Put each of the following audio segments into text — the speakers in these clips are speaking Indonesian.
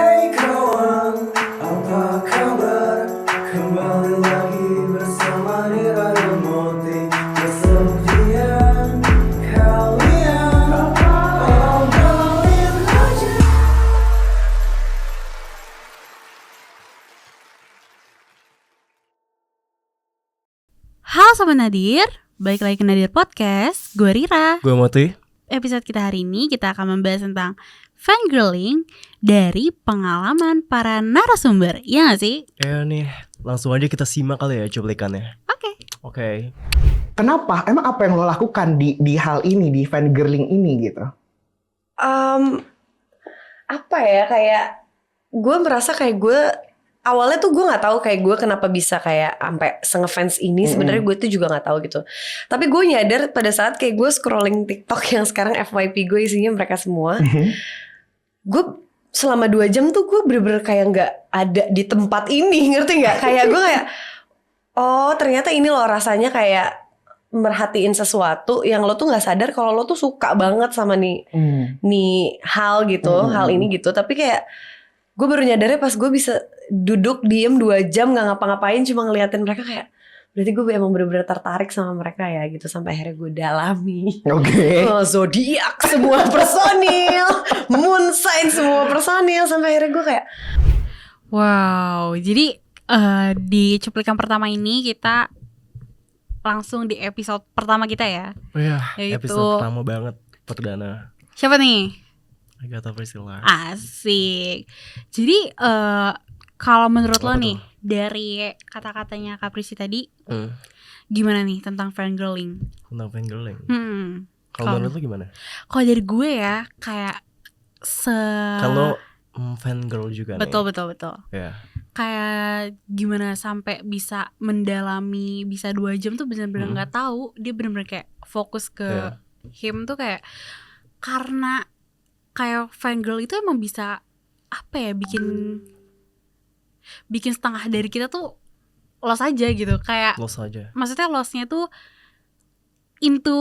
Hey kawan, apa kabar? Kembali lagi bersama Nira dan Moti. Kesepian kalian, obrolin aja. Halo Sobat Nadir, balik lagi ke Nadir Podcast. Gue Rira. Gue Moti. Episode kita hari ini kita akan membahas tentang fangirling dari pengalaman para narasumber. Iya gak sih? Ya nih, langsung aja kita simak kali ya cuplikannya. Oke. Kenapa? Emang apa yang lo lakukan di hal ini, di fangirling ini gitu? Apa ya, kayak gue merasa kayak gue awalnya tuh gue nggak tahu kayak gue kenapa bisa kayak sampai sengefans ini. Sebenarnya gue tuh juga nggak tahu gitu. Tapi gue nyadar pada saat kayak gue scrolling TikTok yang sekarang FYP gue isinya mereka semua. Gue selama 2 jam tuh gue bener-bener kayak nggak ada di tempat ini, ngerti nggak? Kayak gue kayak oh ternyata ini loh rasanya kayak merhatiin sesuatu yang lo tuh nggak sadar kalau lo tuh suka banget sama nih hal gitu, hal ini gitu. Tapi kayak gue baru nyadarnya pas gue bisa duduk diem 2 jam nggak ngapa-ngapain cuma ngeliatin mereka, kayak berarti gue emang bener-bener tertarik sama mereka ya gitu. Sampai akhirnya gue dalami. Oke. Zodiak semua personil, moon sign semua personil, sampai akhirnya gue kayak Wow, jadi di cuplikan pertama ini kita langsung di episode pertama kita ya. Oh iya, Yaitu- episode pertama banget, perdana. Siapa nih? Agatha Priscilla. Asik. Jadi kalau menurut lo Apa nih tuh? dari kata-katanya Kak Prisi tadi, Hmm, gimana nih tentang fangirling? tentang fangirling. Kalau- Kalau menurut lo gimana? Kalau dari gue ya kayak Kalau fangirl juga betul. nih. Ya. Kayak gimana sampai bisa mendalami bisa 2 jam tuh benar-benar nggak tahu. Dia benar-benar kayak fokus ke Iya. him tuh kayak karena kayak fangirl itu emang bisa apa ya, bikin setengah dari kita tuh lost aja gitu. Kayak Lo saja. maksudnya lossnya tuh into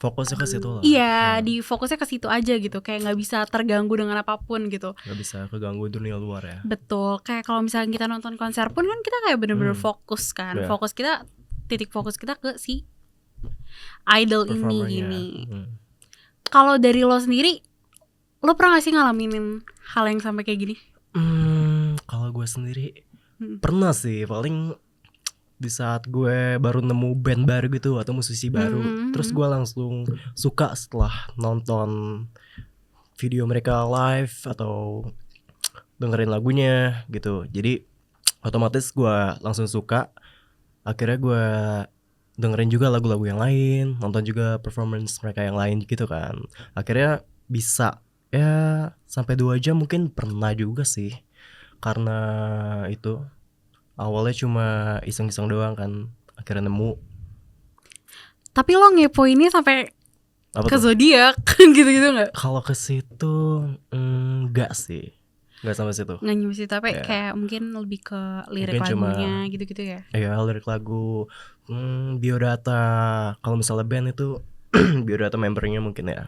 Fokusnya ke situ lah. iya, di fokusnya ke situ aja gitu. Kayak nggak bisa terganggu dengan apapun gitu. Gak bisa keganggu dunia luar ya. Betul, kayak kalau misalnya kita nonton konser pun kan kita kayak bener-bener fokus kan. Iya. Fokus kita, titik fokus kita ke si idol ini Performernya. gini. Hmm. Kalau dari lo sendiri, lo pernah gak sih ngalamin hal yang sampai kayak gini? Kalau gue sendiri pernah sih, paling di saat gue baru nemu band baru gitu atau musisi baru, terus gue langsung suka setelah nonton video mereka live atau dengerin lagunya gitu. Jadi otomatis gue langsung suka. Akhirnya gue dengerin juga lagu-lagu yang lain, nonton juga performance mereka yang lain gitu kan. Akhirnya bisa ya sampai 2 jam mungkin pernah juga sih. Karena itu awalnya cuma iseng-iseng doang kan, akhirnya nemu. Tapi lo ngepoinnya sampai Apa ke tuh? zodiak gitu-gitu gak? Kalau ke situ enggak sih, enggak sampai situ. Nggak nyampe situ, tapi Iya. kayak mungkin lebih ke lirik Mungkin cuma- lagunya gitu-gitu ya. Ya lirik lagu, biodata. Kalau misalnya band itu biodata membernya mungkin ya.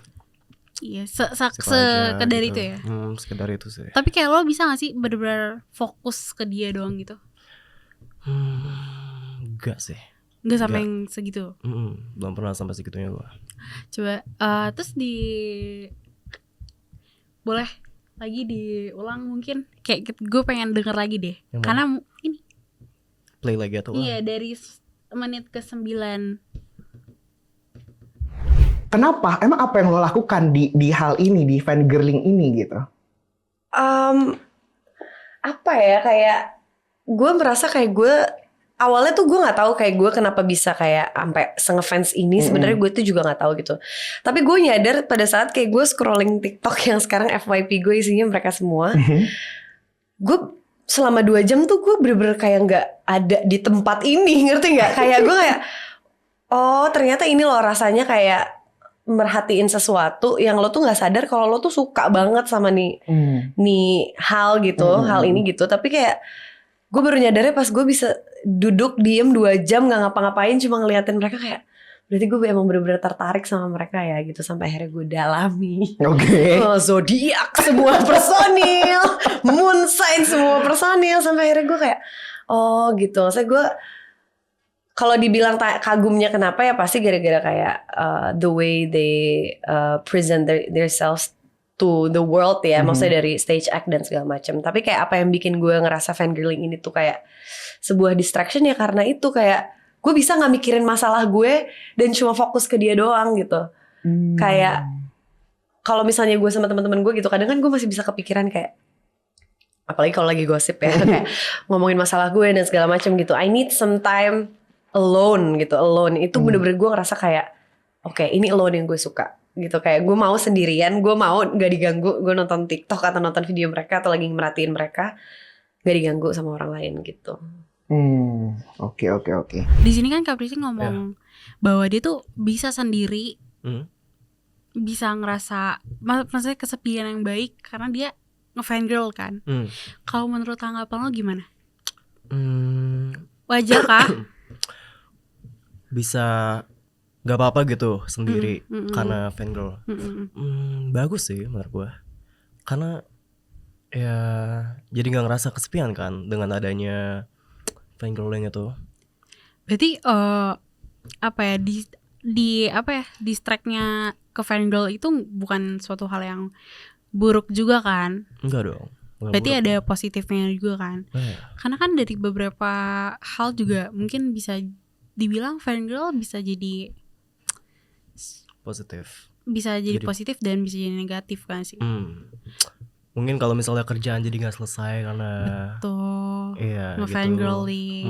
Iya, Siapa aja sekedar gitu. itu ya. Sekedar itu sih. Tapi kayak lo bisa gak sih bener-bener fokus ke dia doang gitu? Enggak sih. Nggak sampai yang segitu. Belum pernah sampai segitunya gua. Coba terus boleh lagi diulang mungkin, kayak gue pengen denger lagi deh. Yang mana? Karena ini Play lagi atau iya dari menit ke 9. Kenapa? Emang apa yang lo lakukan di hal ini, di fangirling ini gitu? apa ya, kayak gue merasa kayak gue awalnya tuh gue nggak tahu kayak gue kenapa bisa kayak sampai sengefans ini. Sebenarnya gue tuh juga nggak tahu gitu. Tapi gue nyadar pada saat kayak gue scrolling TikTok yang sekarang FYP gue isinya mereka semua. Gue selama 2 jam tuh gue bener-bener kayak nggak ada di tempat ini, ngerti nggak? Kayak gue kayak oh ternyata ini loh rasanya kayak merhatiin sesuatu yang lo tuh nggak sadar kalau lo tuh suka banget sama nih hal gitu, hal ini gitu. Tapi kayak gue baru nyadarnya pas gue bisa duduk diem 2 jam nggak ngapa-ngapain cuma ngeliatin mereka, kayak berarti gue emang bener-bener tertarik sama mereka ya gitu, sampai akhirnya gue dalami. Oke. Zodiak semua personil, moon sign semua personil, sampai akhirnya gue kayak oh gitu. Maksudnya gue kalau dibilang kagumnya kenapa ya pasti gara-gara kayak the way they present themselves to the world ya, maksudnya dari stage act dan segala macam. Tapi kayak apa yang bikin gue ngerasa fangirling ini tuh kayak sebuah distraction ya, karena itu kayak gue bisa nggak mikirin masalah gue dan cuma fokus ke dia doang gitu. Kayak kalau misalnya gue sama teman-teman gue gitu, kadang kan gue masih bisa kepikiran kayak, apalagi kalau lagi gosip ya, kayak ngomongin masalah gue dan segala macam gitu. I need some time alone gitu. Alone itu bener-bener gue ngerasa kayak oke, ini alone yang gue suka gitu. Kayak gue mau sendirian, gue mau gak diganggu. Gue nonton TikTok atau nonton video mereka atau lagi merhatiin mereka, gak diganggu sama orang lain gitu. Oke. Di sini kan Kak Prissy ngomong bahwa dia tuh bisa sendiri, bisa ngerasa maksudnya kesepian yang baik karena dia nge-fangirl kan. Kalau menurut tanggapan lo gimana? Wajar kah? Bisa gak apa-apa gitu sendiri karena fangirl. Bagus sih menurut gue, karena ya jadi gak ngerasa kesepian kan dengan adanya fangirling itu. Berarti apa ya, distract-nya ke fangirl itu bukan suatu hal yang buruk juga kan? Enggak dong. Berarti ada positifnya juga kan? Karena kan dari beberapa hal juga mungkin bisa dibilang fangirl bisa jadi positif. Bisa jadi positif dan bisa jadi negatif kan sih? Mungkin kalau misalnya kerjaan jadi nggak selesai karena iya nge-fangirling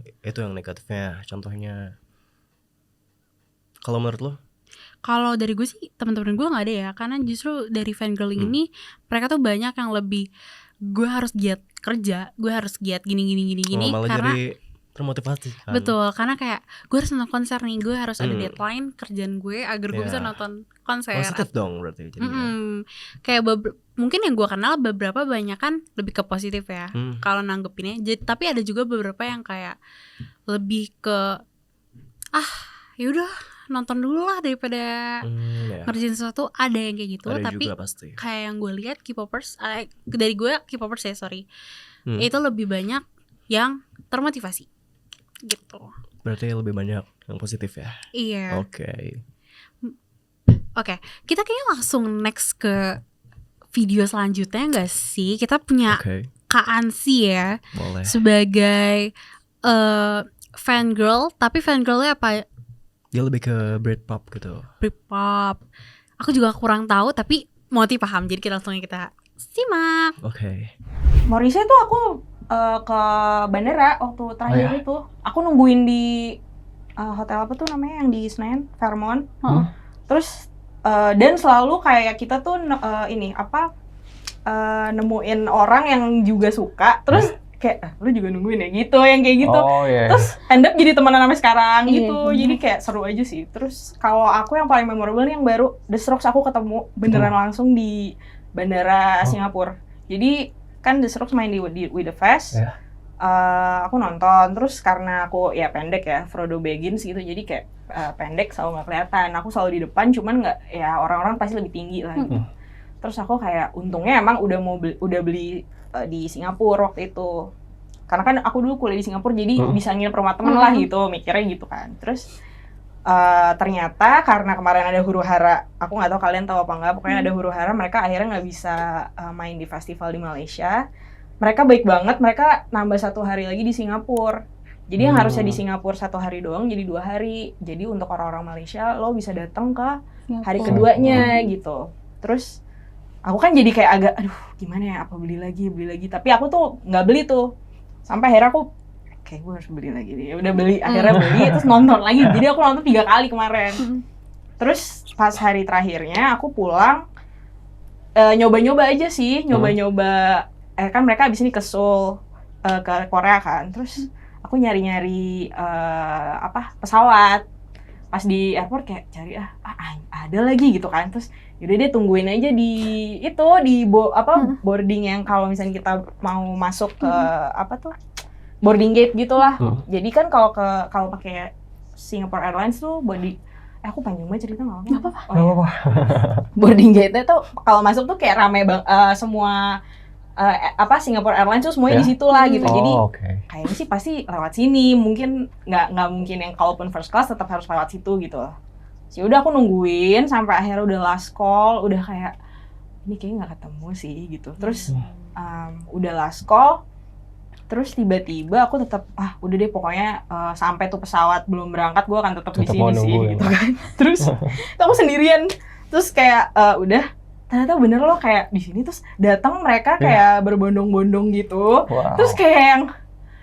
gitu. Itu yang negatifnya. Contohnya, kalau menurut lo? Kalau dari gue sih teman-teman gue nggak ada ya, karena justru dari fangirling ini mereka tuh banyak yang lebih gue harus giat kerja, gue harus giat gini Malah karena jadi termotivasi kan? Betul, karena kayak gue harus nonton konser nih, gue harus ada deadline kerjaan gue agar gue bisa nonton konser. Positif dong berarti jadinya. Kayak mungkin yang gue kenal beberapa banyak kan lebih ke positif ya kalau nanggepinnya. Tapi ada juga beberapa yang kayak lebih ke yaudah nonton dulu lah daripada ngerjain sesuatu. Ada yang kayak gitu, ada tapi juga pasti. Kayak yang gue lihat K-popers dari gue K-popers ya itu lebih banyak yang termotivasi gitu. Berarti lebih banyak yang positif ya? Iya. Oke, kita kayaknya langsung next ke video selanjutnya gak sih? Kita punya Kak Ansi ya. Boleh. Sebagai fangirl, tapi fangirlnya apa? Dia lebih ke Britpop gitu. Britpop. Aku juga kurang tahu, tapi Moti paham. Jadi kita langsung simak. Morrissey tuh aku ke bandara waktu terakhir itu. Aku nungguin di hotel apa tuh namanya yang di Senayan, Fairmont. Terus dan selalu kayak kita tuh nemuin orang yang juga suka. Terus kayak lu juga nungguin ya gitu, yang kayak gitu. Terus end up jadi temenan sampai sekarang gitu. Jadi kayak seru aja sih. Terus kalau aku yang paling memorable yang baru The Strokes, aku ketemu beneran langsung di bandara Singapura. Jadi kan The Strokes main di With The Fest. Aku nonton, terus karena aku ya pendek ya, Frodo Baggins gitu, jadi kayak pendek selalu nggak kelihatan. Aku selalu di depan, cuman nggak, ya orang-orang pasti lebih tinggi lah gitu. Terus aku kayak untungnya emang udah beli di Singapura waktu itu, karena kan aku dulu kuliah di Singapura, jadi bisa nginep rumah temen lah gitu, mikirnya gitu kan. Terus ternyata karena kemarin ada huru-hara, aku nggak tahu kalian tahu apa nggak, pokoknya ada huru-hara, mereka akhirnya nggak bisa main di festival di Malaysia. Mereka baik banget, mereka nambah 1 hari lagi di Singapura. Jadi yang harusnya di Singapura 1 hari doang jadi 2 hari. Jadi untuk orang-orang Malaysia lo bisa datang ke hari keduanya gitu. Terus aku kan jadi kayak agak aduh gimana ya, apa beli lagi. Tapi aku tuh nggak beli tuh. Sampai akhirnya aku kayak gue harus beli lagi nih. Udah beli, akhirnya beli terus nonton lagi. Jadi aku nonton 3 kali kemarin. Terus pas hari terakhirnya aku pulang nyoba-nyoba aja sih, nyoba-nyoba. Kan mereka abis ini ke Seoul, ke Korea kan. Terus aku nyari-nyari pesawat. Pas di airport kayak cari ada lagi gitu kan. Terus yaudah deh tungguin aja di boarding yang kalau misalnya kita mau masuk ke boarding gate gitulah. Jadi kan kalau pakai Singapore Airlines tuh aku panjang banget cerita nggak apa-apa. Nggak apa-apa. Boarding gate-nya tuh kalau masuk tuh kayak rame semua Singapore Airlines tuh semuanya di situ lah gitu. Jadi kayaknya sih pasti lewat sini. Mungkin nggak mungkin yang kalaupun first class tetap harus lewat situ gitu loh. Sih udah aku nungguin sampai akhirnya udah last call, udah kayak ini kayaknya nggak ketemu sih gitu. Terus udah last call, terus tiba-tiba aku tetap udah deh pokoknya sampai tuh pesawat belum berangkat gue akan tetap di sini sih gitu kan. Terus aku sendirian, terus kayak udah ternyata bener loh kayak di sini terus datang mereka kayak berbondong-bondong gitu. Terus kayak yang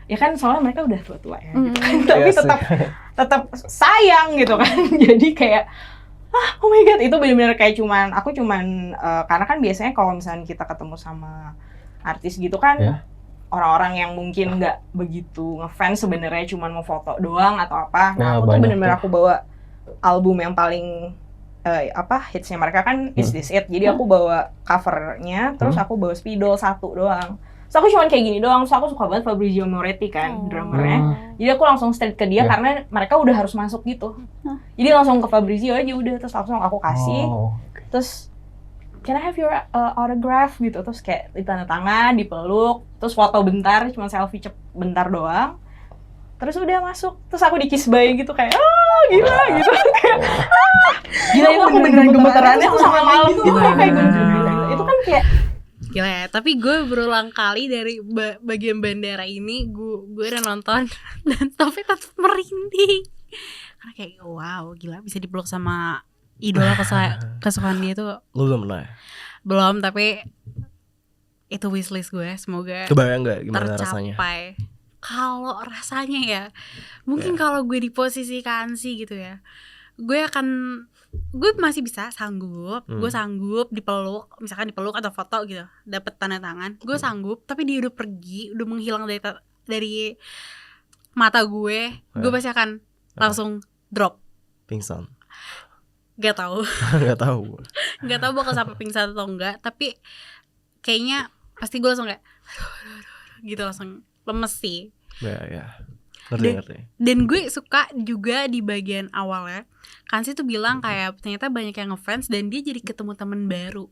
ya kan soalnya mereka udah tua-tua ya gitu kan. Tapi tetap sayang gitu kan. Jadi kayak oh my god, itu benar-benar kayak aku cuman karena kan biasanya kalau misalnya kita ketemu sama artis gitu kan orang-orang yang mungkin nggak begitu ngefans sebenarnya cuman mau foto doang atau apa. Nah, aku tuh benar-benar aku bawa album yang paling hitsnya mereka kan Is This It. Jadi aku bawa covernya, terus aku bawa spidol 1 doang. So aku cuman kayak gini doang. So aku suka banget Fabrizio Moretti kan, drummernya. Jadi aku langsung straight ke dia karena mereka udah harus masuk gitu. Jadi langsung ke Fabrizio aja udah, terus langsung aku kasih. Terus can I have your autograph gitu, terus kayak ditanda tangan, dipeluk, terus foto bentar, cuma selfie bentar doang. Terus udah masuk, terus aku di kiss bye gitu kayak gila gitu kayak gila itu aku beneran gemeterannya aku sampai malam gitu kayak gila. Itu kan kayak gila ya, tapi gue berulang kali dari bagian bandara ini gue udah nonton dan tapi tetap merinding karena kayak wow gila bisa dipeluk sama idola kesukaan dia tuh. Lu belum pernah? Belum, tapi itu wishlist gue, semoga kebayang nggak gimana tercapai. rasanya? Kalau rasanya ya mungkin kalau gue di posisi Kansi gitu ya, gue masih bisa gue sanggup dipeluk, misalkan dipeluk atau foto gitu, dapet tanda tangan, gue sanggup. Tapi dia udah pergi, udah menghilang dari mata gue pasti akan langsung drop, Pingsan. Gak tahu bakal sampai pingsan atau enggak, tapi kayaknya pasti gue langsung kayak aduh, gitu, langsung lemes sih. Ya. Ngerti. Dan gue suka juga di bagian awalnya Kansi tuh bilang kayak ternyata banyak yang ngefans dan dia jadi ketemu teman baru.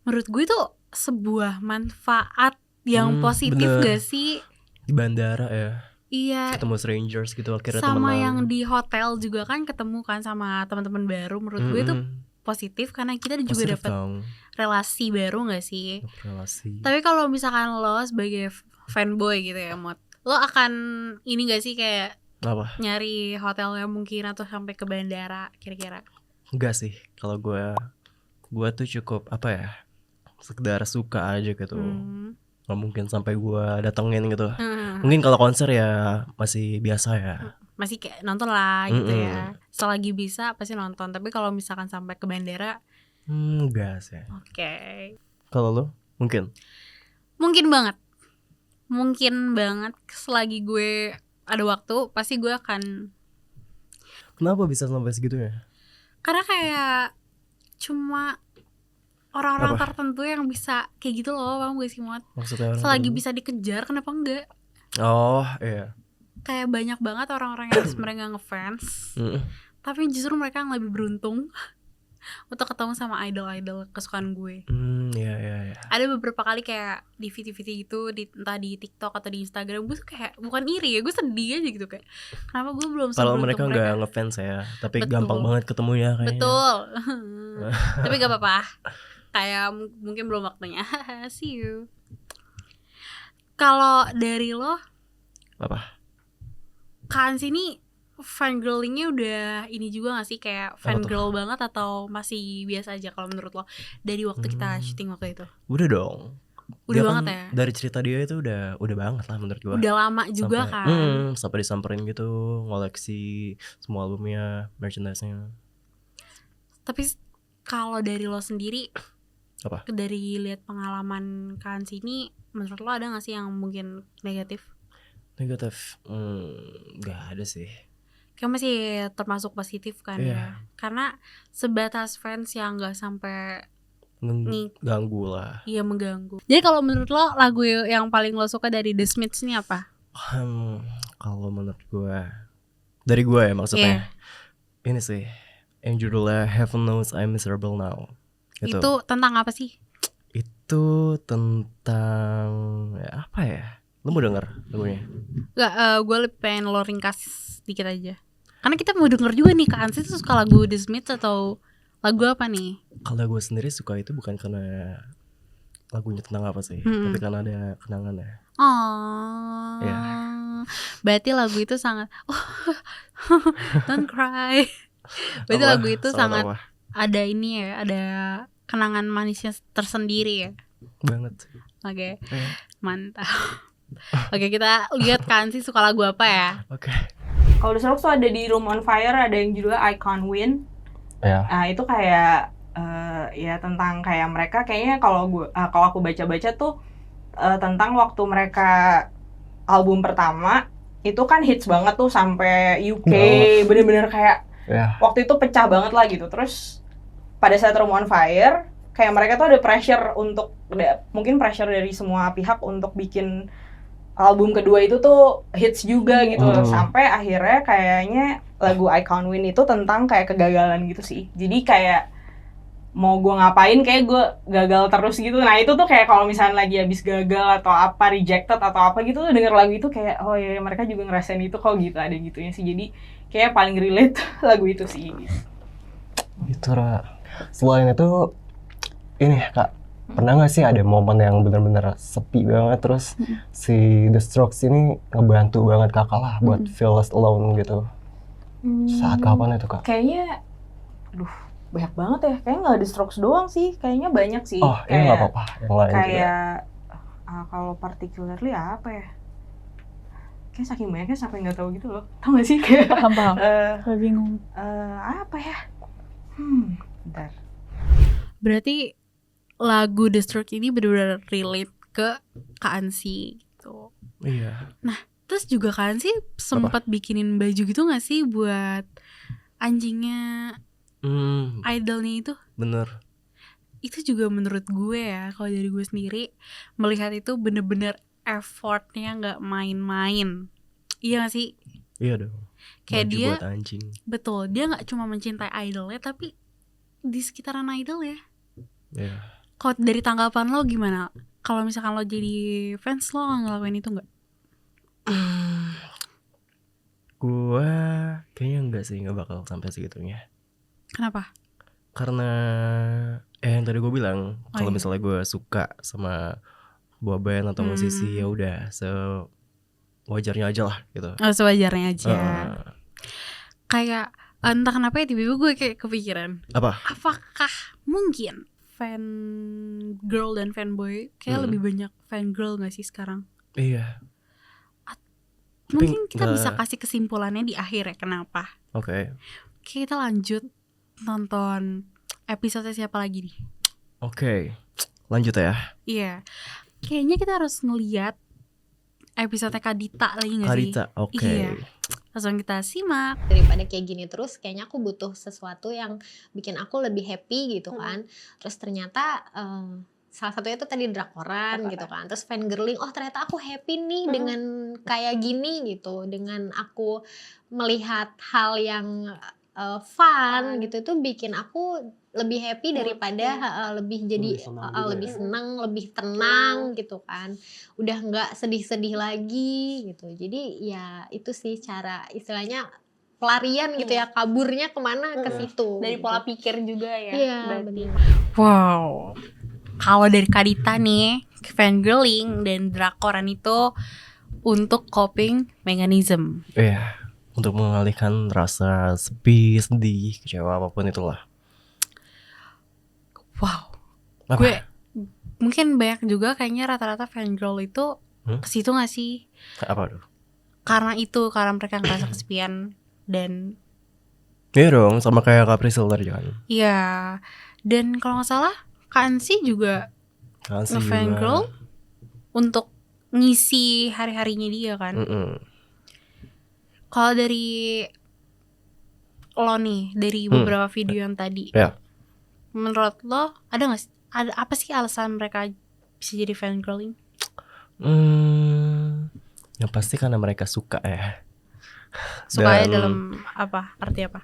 Menurut gue itu sebuah manfaat yang positif gak sih? Di bandara ya. Iya. Ketemu strangers gitu akhirnya sama temenan. yang di hotel juga kan ketemu kan sama teman-teman baru. Menurut gue itu positif karena kita juga dapat relasi baru gak sih? Relasi. Tapi kalau misalkan lo sebagai fanboy gitu ya, Mot, lo akan ini gak sih kayak apa? Nyari hotelnya mungkin atau sampai ke bandara kira-kira? Enggak sih, kalau gue tuh cukup sekedar suka aja gitu. Nggak mungkin sampai gue datengin gitu. Mungkin kalau konser ya masih biasa ya. Masih kayak nonton lah gitu ya. Selagi bisa pasti nonton. Tapi kalau misalkan sampai ke bandara, enggak sih. Oke. Kalau lo mungkin? Mungkin banget selagi gue ada waktu pasti gue akan. Kenapa bisa sampai segitu ya? Karena kayak cuma orang-orang tertentu yang bisa kayak gitu loh, paham gak sih, Mot? Maksudnya selagi bisa dikejar kenapa enggak? Oh iya. Kayak banyak banget orang-orang yang sebenarnya gak ngefans tapi justru mereka yang lebih beruntung untuk ketemu sama idol-idol kesukaan gue. Iya. Ada beberapa kali kayak di VT gitu, entah di TikTok atau di Instagram, gue tuh kayak bukan iri ya, gue sedih aja gitu kayak kenapa gue belum seberuntung kalau mereka nggak ngefans ya, tapi gampang banget ketemunya kayaknya. Betul. Tapi gak apa-apa, kayak mungkin belum waktunya. See you. Kalau dari lo apa? Kan sini fangirlingnya udah ini juga gak sih, kayak fangirl banget atau masih biasa aja kalau menurut lo dari waktu kita syuting waktu itu? Udah dong. Udah dia banget kan, ya. Dari cerita dia itu udah banget lah menurut gua. Udah lama juga sampai, kan. Sampai disamperin gitu, ngoleksi semua albumnya, merchandise-nya. Tapi kalau dari lo sendiri, apa? Dari lihat pengalaman Kan sini, menurut lo ada gak sih yang mungkin negatif? Negatif? Gak ada sih. Kayak masih termasuk positif kan ya. Karena sebatas fans yang gak sampai ganggu lah. Iya, mengganggu. Jadi kalau menurut lo lagu yang paling lo suka dari The Smiths ini apa? Kalau menurut gue Dari gue ya maksudnya. Ini sih yang judulnya Heaven Knows I'm Miserable Now. Itu tentang apa sih? Itu tentang apa ya? Lu mau denger lagunya? Gak, gue lebih pengen lo ringkas dikit aja. Karena kita mau denger juga nih, Kak Ansi tuh suka lagu The Smiths atau lagu apa nih? Kalau gue sendiri suka itu bukan karena lagunya tentang apa sih, tapi karena ada kenangannya. Oh, Ya. berarti lagu itu sangat don't cry. Berarti Apa? lagu itu Sangat sangat apa? ada ini ya, ada kenangan manisnya tersendiri ya. Banget. Oke, mantap. Oke, kita lihat kan sih suka lagu apa ya? Oke. Kalau The Strokes tuh ada di Room on Fire, ada yang judulnya I Can't Win. Ya. Nah itu kayak ya tentang kayak mereka kayaknya kalau aku baca-baca tuh tentang waktu mereka album pertama itu kan hits banget tuh sampai UK, bener-bener kayak waktu itu pecah banget lah gitu. Terus pada saat Room on Fire kayak mereka tuh ada pressure untuk mungkin pressure dari semua pihak untuk bikin album kedua itu tuh hits juga gitu. Sampai akhirnya kayaknya lagu I Can't Win itu tentang kayak kegagalan gitu sih. Jadi kayak mau gue ngapain kayak gue gagal terus gitu. Nah itu tuh kayak kalau misalnya lagi habis gagal atau apa, rejected atau apa gitu tuh denger lagu itu kayak oh ya mereka juga ngerasain itu kok gitu, ada gitunya sih. Jadi kayak paling relate lagu itu sih gitu. Gitu Ra. Selain itu ini Kak, pernah gak sih ada momen yang benar-benar sepi banget terus si The Strokes ini ngebantu banget Kakak lah buat feel less alone gitu? Saat kapan itu Kak? Kayaknya banyak banget ya, kayaknya nggak The Strokes doang sih, kayaknya banyak sih. Oh iya nggak apa-apa, yang lain juga. Kayak kalau particularly apa ya? Kayak saking banyaknya sampai nggak tahu gitu loh. Tahu nggak sih kayak? Paham. Bingung. Apa ya? Bentar. Berarti lagu The Strokes ini benar-benar relate ke Kak Ansi gitu. Iya. Nah, terus juga Kak Ansi sempat bikinin baju gitu nggak sih buat anjingnya idolnya itu? Bener. Itu juga menurut gue ya, kalau dari gue sendiri melihat itu bener-bener effortnya nggak main-main. Iya gak sih? Iya dong. Kayak baju dia buat anjing. betul, dia nggak cuma mencintai idolnya tapi di sekitaran idol ya. Iya. Kalau dari tanggapan lo gimana? Kalau misalkan lo jadi fans, lo nggak ngelakuin itu nggak? Gua kayaknya enggak sih, nggak bakal sampai segitunya. Kenapa? Karena yang tadi gue bilang, kalau iya. misalnya gue suka sama buah band atau musisi, ya udah sewajarnya aja lah gitu. Oh, sewajarnya aja. Kayak entah kenapa ya tiba-tiba gue kayak kepikiran. Apa? Apakah mungkin fan girl dan fanboy kayak lebih banyak fan girl nggak sih sekarang? Iya. Mungkin kita bisa kasih kesimpulannya di akhir ya kenapa? Oke. Kita lanjut nonton episode siapa lagi nih? Oke. Lanjut ya. Iya. Kayaknya kita harus ngeliat episode Kadita lagi gak sih? Kadita, oke. Iya. Langsung kita simak. Daripada kayak gini terus, kayaknya aku butuh sesuatu yang bikin aku lebih happy gitu kan. Terus ternyata salah satunya tuh tadi drakoran gitu kan. Terus fangirling, oh ternyata aku happy nih dengan kayak gini gitu. Dengan aku melihat hal yang fun gitu, itu bikin aku lebih happy daripada lebih jadi lebih senang, lebih tenang gitu kan. Udah nggak sedih-sedih lagi gitu. Jadi ya itu sih cara istilahnya pelarian gitu ya, kaburnya kemana ke situ. Dari gitu. pola pikir juga ya. Iya, berarti. Wow. Kalau dari Kadita nih, fangirling dan drakoran itu untuk coping mechanism. Iya. Untuk mengalihkan rasa sepi, sedih, kecewa, apapun itulah. Wow. Apa? Gue mungkin banyak juga kayaknya rata-rata fangirl itu ke situ gak sih? Apa tuh? Karena mereka ngerasa kesepian dan Iya dong, sama kayak Kak Priscil tadi kan. iya. Dan kalau nggak salah Kak Ansi juga nge-fangirl untuk ngisi hari-harinya dia kan. Kalau dari lo nih, dari beberapa video yang tadi, menurut lo ada apa sih alasan mereka bisa jadi fangirling? Yang pasti karena mereka suka ya. Sukanya Dan- dalam apa? Arti apa?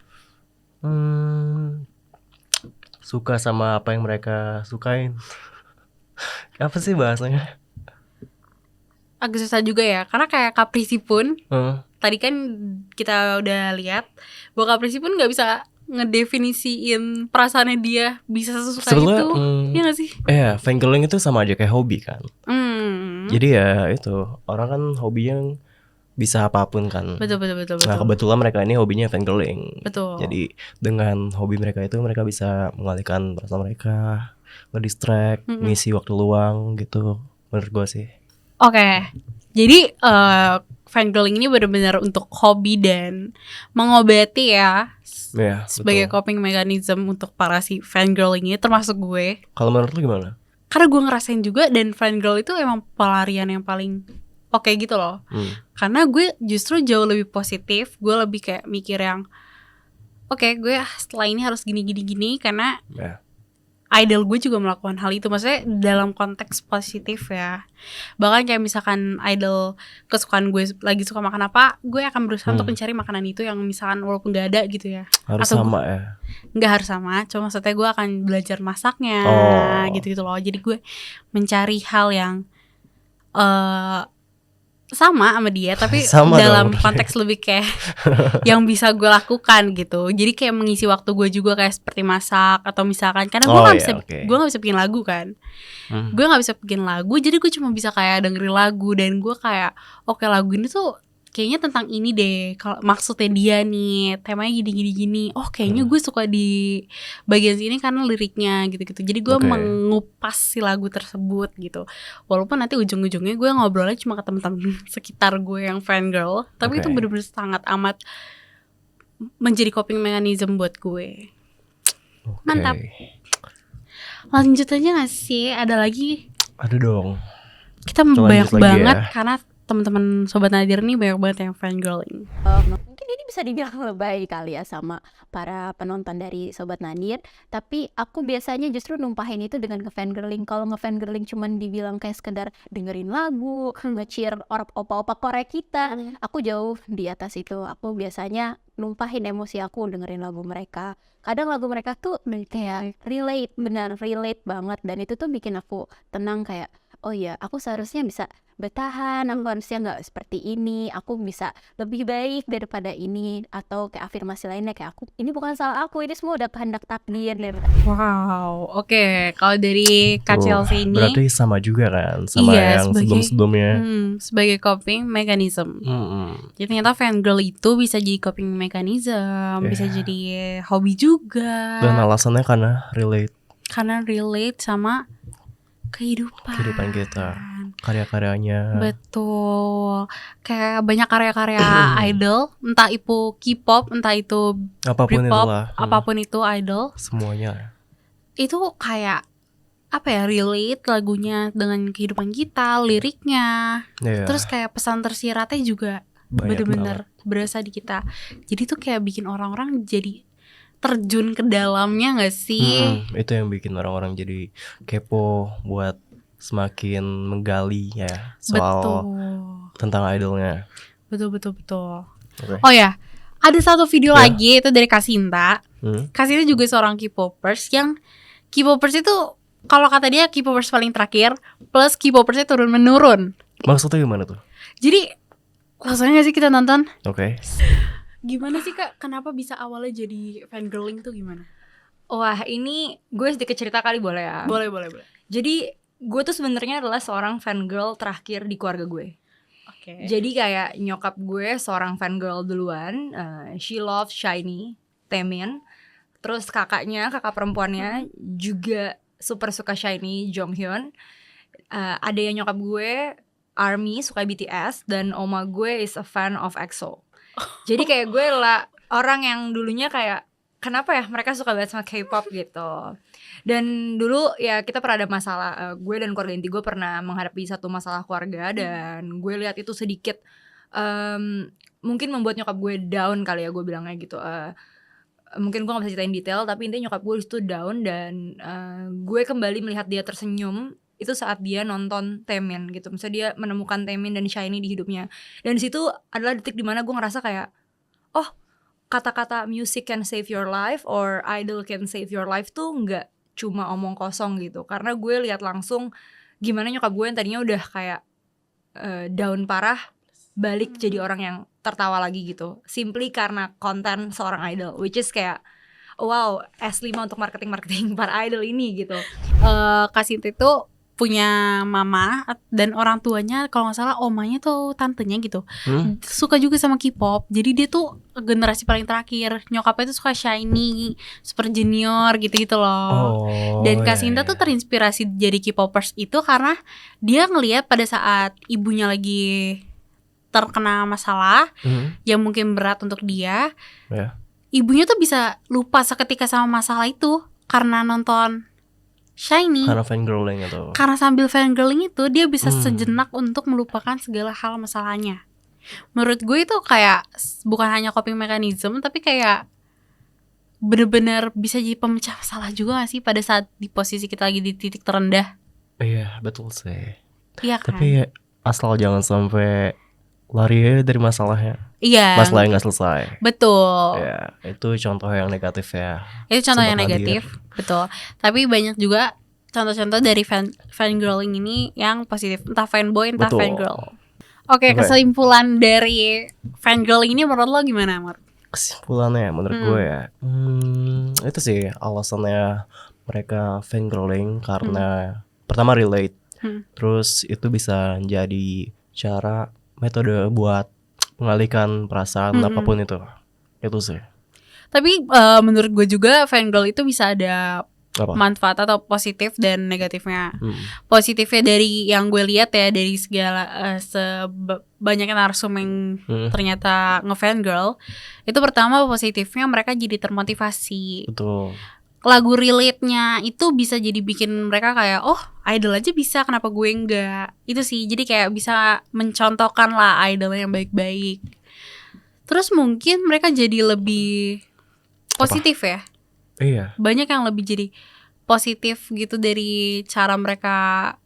Suka sama apa yang mereka sukain. Apa sih bahasanya? Agak susah juga ya, karena kayak Caprisi pun tadi kan kita udah lihat bahwa Caprisi pun nggak bisa ngedefinisiin perasaannya dia bisa sesuka Sebenarnya, itu, iya nggak sih? fangirling itu sama aja kayak hobi kan. Jadi ya itu, orang kan hobinya bisa apapun kan. Betul. Nah kebetulan mereka ini hobinya fangirling. Betul. Jadi dengan hobi mereka itu mereka bisa mengalihkan perasaan mereka, nge-distract, ngisi waktu luang gitu. Menurut gue sih. Oke, jadi fangirling ini benar-benar untuk hobi dan mengobati ya, Iya, sebagai betul. coping mechanism untuk para si fangirl ini, termasuk gue. Kalau menurut lu gimana? Karena gue ngerasain juga, dan fangirl itu emang pelarian yang paling oke gitu loh. Karena gue justru jauh lebih positif, gue lebih kayak mikir yang oke, gue setelah ini harus gini karena Ya. idol gue juga melakukan hal itu, maksudnya dalam konteks positif ya. Bahkan kayak misalkan idol kesukaan gue lagi suka makan apa, gue akan berusaha untuk mencari makanan itu yang misalkan walaupun gak ada gitu ya. Harus Atau sama ya. Nggak harus sama, cuma maksudnya gue akan belajar masaknya, gitu loh. Jadi gue mencari hal yang sama dia, tapi Sama dalam dong, berarti. konteks lebih kayak yang bisa gue lakukan gitu. Jadi kayak mengisi waktu gue juga kayak seperti masak atau misalkan karena gue nggak bisa, gue nggak bisa bikin lagu kan. Gue nggak bisa bikin lagu, jadi gue cuma bisa kayak dengerin lagu dan gue kayak oke, lagu ini tuh kayaknya tentang ini deh, kalau maksudnya dia nih temanya gini. Oh kayaknya gue suka di bagian sini karena liriknya gitu. Jadi gue mengupas si lagu tersebut gitu. Walaupun nanti ujung-ujungnya gue ngobrolnya cuma ke teman-teman sekitar gue yang fangirl, tapi itu bener-bener sangat amat menjadi coping mechanism buat gue. Mantap. Lanjut aja gak sih? Ada lagi? Ada dong. Kita banyak banget ya. Karena teman-teman Sobat Nadir nih banyak banget yang fangirling. Mungkin ini bisa dibilang lebay kali ya sama para penonton dari Sobat Nadir. Tapi aku biasanya justru numpahin itu dengan nge-fangirling. Kalau nge-fangirling cuman dibilang kayak sekedar dengerin lagu, nge-cheer opa-opa Korea kita, aku jauh di atas itu. Aku biasanya numpahin emosi aku dengerin lagu mereka. Kadang lagu mereka tuh kayak relate banget. Dan itu tuh bikin aku tenang kayak, oh iya, aku seharusnya bisa bertahan, aku harusnya nggak seperti ini, aku bisa lebih baik daripada ini, atau kayak afirmasi lainnya kayak aku, ini bukan salah aku, ini semua udah kehendak takdir. Wow, oke. Kalau dari Kak Chelsea ini berarti sama juga kan sama yang sebelum-sebelumnya. Sebagai coping mechanism. Jadi ternyata fangirl itu bisa jadi coping mechanism, bisa jadi hobi juga. Dan alasannya karena relate sama kehidupan kita, karya-karyanya. Betul. Kayak banyak karya-karya idol, entah itu K-pop, entah itu apapun Britpop, itulah. apapun itu idol. Semuanya. Itu kayak apa ya, relate lagunya dengan kehidupan kita, liriknya. Terus kayak pesan tersiratnya juga bener-bener berasa di kita. Jadi tuh kayak bikin orang-orang jadi terjun ke dalamnya gak sih? Itu yang bikin orang-orang jadi kepo buat semakin menggali ya soal tentang idolnya. Betul. Oh ya, ada satu video lagi itu dari Kasinta. Kasinta juga seorang K-popers yang K-popers itu kalau kata dia K-popers paling terakhir plus K-popersnya turun-menurun. Maksudnya gimana tuh? Jadi langsung gak sih kita nonton? Gimana sih Kak, kenapa bisa awalnya jadi fangirling tuh gimana? Wah, ini gue sedikit cerita kali boleh ya? Boleh. Jadi gue tuh sebenarnya adalah seorang fangirl terakhir di keluarga gue. Jadi kayak nyokap gue seorang fangirl duluan, she loves SHINee, Taemin. Terus kakak perempuannya juga super suka SHINee, Jonghyun. Ada yang nyokap gue ARMY, suka BTS, dan oma gue is a fan of EXO. Jadi kayak gue lah orang yang dulunya kayak kenapa ya mereka suka banget sama K-pop gitu. Dan dulu ya kita pernah ada masalah, gue dan keluarga inti gue pernah menghadapi satu masalah keluarga. Dan gue lihat itu sedikit mungkin membuat nyokap gue down kali ya, gue bilangnya gitu. Mungkin gue gak bisa ceritain detail, tapi intinya nyokap gue itu down. Dan gue kembali melihat dia tersenyum itu saat dia nonton Taemin gitu. Misalnya dia menemukan Taemin dan SHINee di hidupnya. Dan di situ adalah detik dimana gue ngerasa kayak oh kata-kata music can save your life or idol can save your life tuh nggak cuma omong kosong gitu. Karena gue lihat langsung gimana nyokap gue yang tadinya udah kayak down parah balik jadi orang yang tertawa lagi gitu, simply karena konten seorang idol, which is kayak wow, S5 untuk marketing para idol ini gitu. Kak Sinta itu punya mama dan orang tuanya kalau nggak salah omanya tuh tantenya gitu suka juga sama K-pop, jadi dia tuh generasi paling terakhir. Nyokapnya tuh suka SHINee, Super Junior gitu-gitu loh. Dan Kak Sinta tuh terinspirasi jadi K-popers itu karena dia ngelihat pada saat ibunya lagi terkena masalah yang mungkin berat untuk dia, ibunya tuh bisa lupa seketika sama masalah itu karena nonton SHINee. Karena fangirling atau? Karena sambil fangirling itu dia bisa sejenak untuk melupakan segala hal masalahnya. Menurut gue itu kayak bukan hanya coping mechanism, tapi kayak bener-bener bisa jadi pemecah masalah juga gak sih pada saat di posisi kita lagi di titik terendah. Iya betul sih. Iya kan. Tapi asal jangan sampai lari aja dari masalahnya. Iya. Masalahnya nggak selesai. Betul. Ya, itu contoh yang negatif ya. Itu contoh yang negatif, betul. Tapi banyak juga contoh-contoh dari fangirling ini yang positif, entah fanboy, entah fangirl. Oke, kesimpulan dari fangirling ini menurut lo gimana, Mar? Kesimpulannya menurut gue ya, itu sih alasannya mereka fangirling karena pertama relate, terus itu bisa jadi cara metode buat mengalihkan perasaan apapun itu sih. Tapi menurut gue juga fangirl itu bisa ada manfaat atau positif dan negatifnya. Positifnya dari yang gue lihat ya, dari segala banyaknya narsum yang ternyata ngefangirl, itu pertama positifnya mereka jadi termotivasi. Betul. Lagu relate-nya itu bisa jadi bikin mereka kayak oh idol aja bisa, kenapa gue enggak. Itu sih, jadi kayak bisa mencontohkan lah idol yang baik-baik. Terus mungkin mereka jadi lebih positif ya. Iya. Banyak yang lebih jadi positif gitu dari cara mereka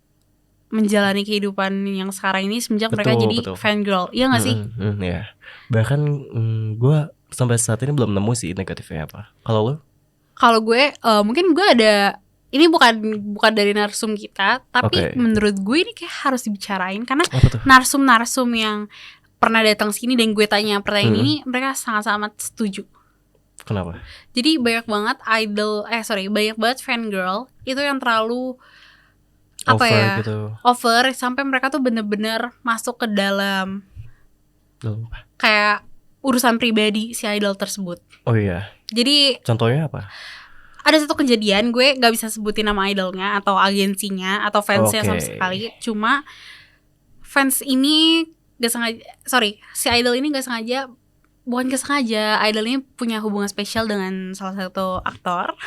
menjalani kehidupan yang sekarang ini semenjak mereka jadi fangirl. Iya gak sih? Iya. Bahkan gue sampai saat ini belum nemu sih negatifnya apa. Kalau lo? Kalau gue mungkin gue ada, ini bukan dari narsum kita, tapi menurut gue ini kayak harus dibicarain karena narsum-narsum yang pernah datang sini dan gue tanya pertanyaan ini, mereka sangat-sangat setuju. Kenapa? Jadi banyak banget banyak banget fangirl itu yang terlalu over sampai mereka tuh bener-bener masuk ke dalam kayak urusan pribadi si idol tersebut. Oh iya. Jadi contohnya apa? Ada satu kejadian, gue gak bisa sebutin nama idolnya atau agensinya atau fansnya sama sekali. Cuma fans ini si idol ini gak sengaja, bukan kesengaja, idol ini punya hubungan spesial dengan salah satu aktor.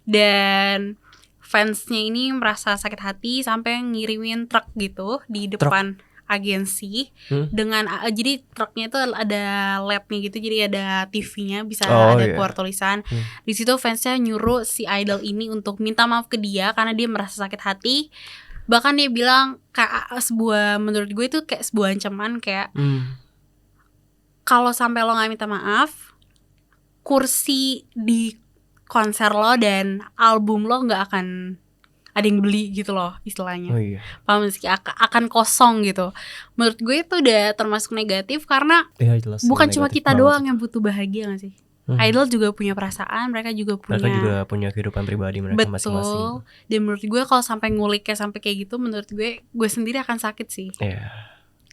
Dan fansnya ini merasa sakit hati sampai ngirimin truk gitu di depan agensi dengan jadi truknya itu ada labnya gitu, jadi ada TV-nya, bisa ada keluar tulisan. Di situ fansnya nyuruh si idol ini untuk minta maaf ke dia karena dia merasa sakit hati. Bahkan dia bilang kayak menurut gue itu kayak sebuah ancaman kayak kalau sampai lo nggak minta maaf, kursi di konser lo dan album lo nggak akan ada yang beli gitu loh istilahnya. Paham sih, akan kosong gitu. Menurut gue itu udah termasuk negatif karena bukan cuma kita doang yang butuh bahagia gak sih? Idol juga punya perasaan, mereka juga punya kehidupan pribadi mereka masing-masing. Betul. Dan menurut gue kalau sampai nguliknya sampai kayak gitu, menurut gue sendiri akan sakit sih. Iya.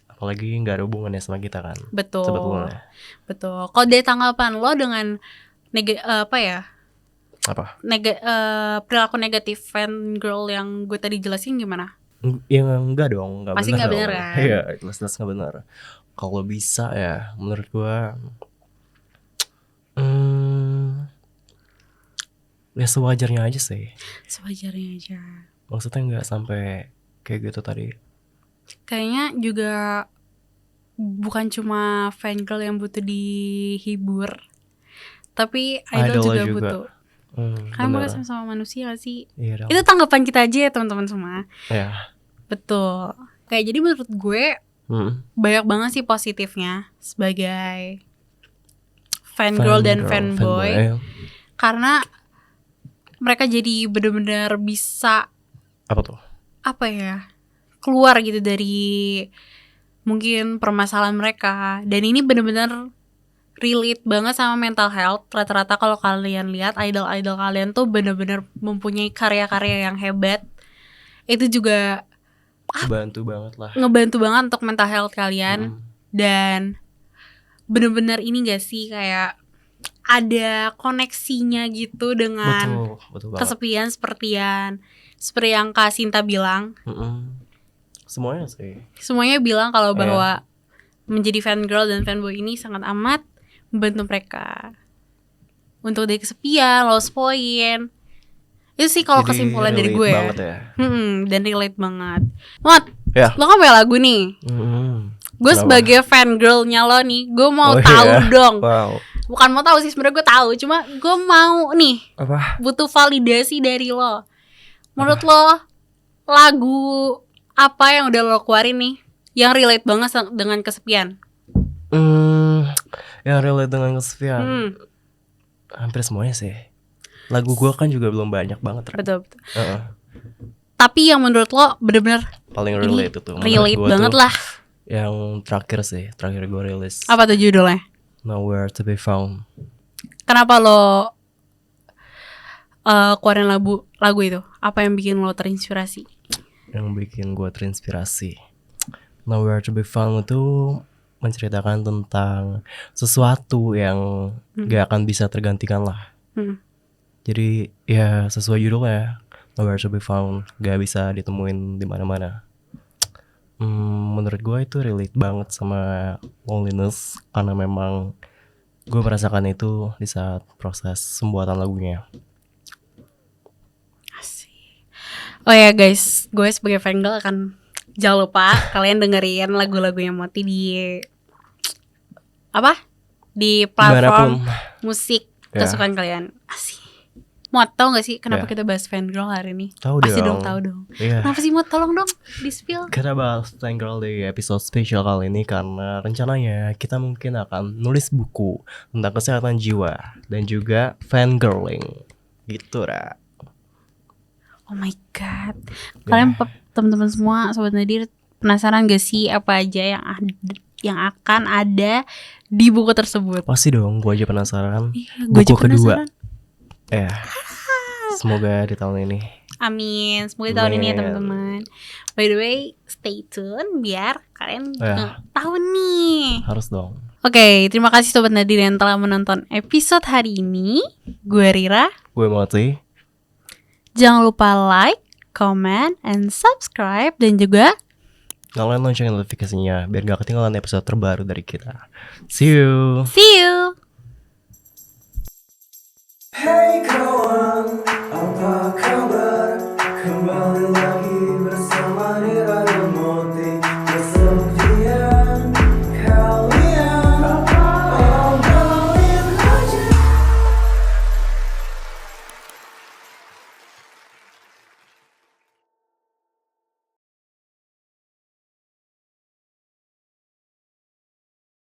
Apalagi nggak ada hubungannya sama kita kan. Betul. Sebetulnya. Betul. Kalau dari tanggapan lo dengan perilaku negatif fangirl yang gue tadi jelasin gimana? Ya enggak dong, enggak benar. Pasti enggak benar kan? Iya, jelas-jelas enggak benar. Kalau bisa ya, menurut gue ya sewajarnya aja sih. Sewajarnya aja. Maksudnya enggak sampai kayak gitu tadi. Kayaknya juga bukan cuma fangirl yang butuh dihibur, tapi idol juga butuh. Karena mereka sama-sama manusia gak sih? Iya, itu tanggapan kita aja ya teman-teman semua. Iya. Betul. Kayak jadi menurut gue banyak banget sih positifnya sebagai fangirl dan fanboy. Karena mereka jadi bener-bener bisa Apa tuh? apa ya, keluar gitu dari mungkin permasalahan mereka. Dan ini bener-bener relate banget sama mental health. Rata-rata kalau kalian lihat idol-idol kalian tuh bener-bener mempunyai karya-karya yang hebat. Itu juga Bantu banget lah. ngebantu banget untuk mental health kalian. Dan bener-bener ini gak sih, kayak ada koneksinya gitu dengan Betul banget. kesepian seperti yang Kak Sinta bilang. Semuanya sih. Semuanya bilang kalau bahwa menjadi fangirl dan fanboy ini sangat amat membantu mereka untuk dari kesepian, lost point. Itu sih kalau Jadi kesimpulan dari gue ya. banget ya. Dan relate banget. Mot, Ya. lo kan punya lagu nih. Gue sebagai fangirlnya lo nih, gue mau tahu dong. Wow. Bukan mau tahu sih, sebenarnya gue tahu, cuma gue mau nih Apa? butuh validasi dari lo. Menurut lo lagu apa yang udah lo keluarin nih yang relate banget dengan kesepian? Yang relate dengan kesepian. Hampir semuanya sih. Lagu gue kan juga belum banyak banget. Betul. Tapi yang menurut lo bener-bener Paling relate itu. relate banget lah. Yang terakhir gue rilis. Apa tuh judulnya? Nowhere to be Found. Kenapa lo keluarin lagu itu? Apa yang bikin lo terinspirasi? Yang bikin gue terinspirasi, Nowhere to be Found itu menceritakan tentang sesuatu yang gak akan bisa tergantikan lah. Jadi ya sesuai judulnya, Nowhere to be Found, gak bisa ditemuin di mana-mana. Menurut gue itu relate banget sama loneliness, karena memang gue merasakan itu di saat proses pembuatan lagunya. Oh ya guys, gue sebagai fangirl akan jangan lupa kalian dengerin lagu-lagunya Moti di di platform musik kesukaan kalian. Asik. Mot, tau gak sih kenapa kita bahas fangirl hari ini? Tahu Pasti dong. tahu dong. Iya. Kenapa sih Mot? Tolong dong di spill. Kita bahas fangirl di episode spesial kali ini karena rencananya kita mungkin akan nulis buku tentang kesehatan jiwa dan juga fangirling. Gitu, Ra. Oh my god. Kalian teman-teman semua, Sobat Nadir, penasaran gak sih apa aja yang akan ada di buku tersebut? Pasti dong, gue aja penasaran. Gue Buku aja kedua. penasaran. Semoga di tahun ini. Amin. Semoga tahun ini ya teman-teman. By the way, stay tune biar kalian tahu nih. Harus dong. Oke, terima kasih Sobat Nadir yang telah menonton episode hari ini. Gue Rira. Gue Moti. Jangan lupa like, comment, and subscribe. Dan juga nyalain lonceng notifikasinya biar gak ketinggalan episode terbaru dari kita. See you. see you. Hey, go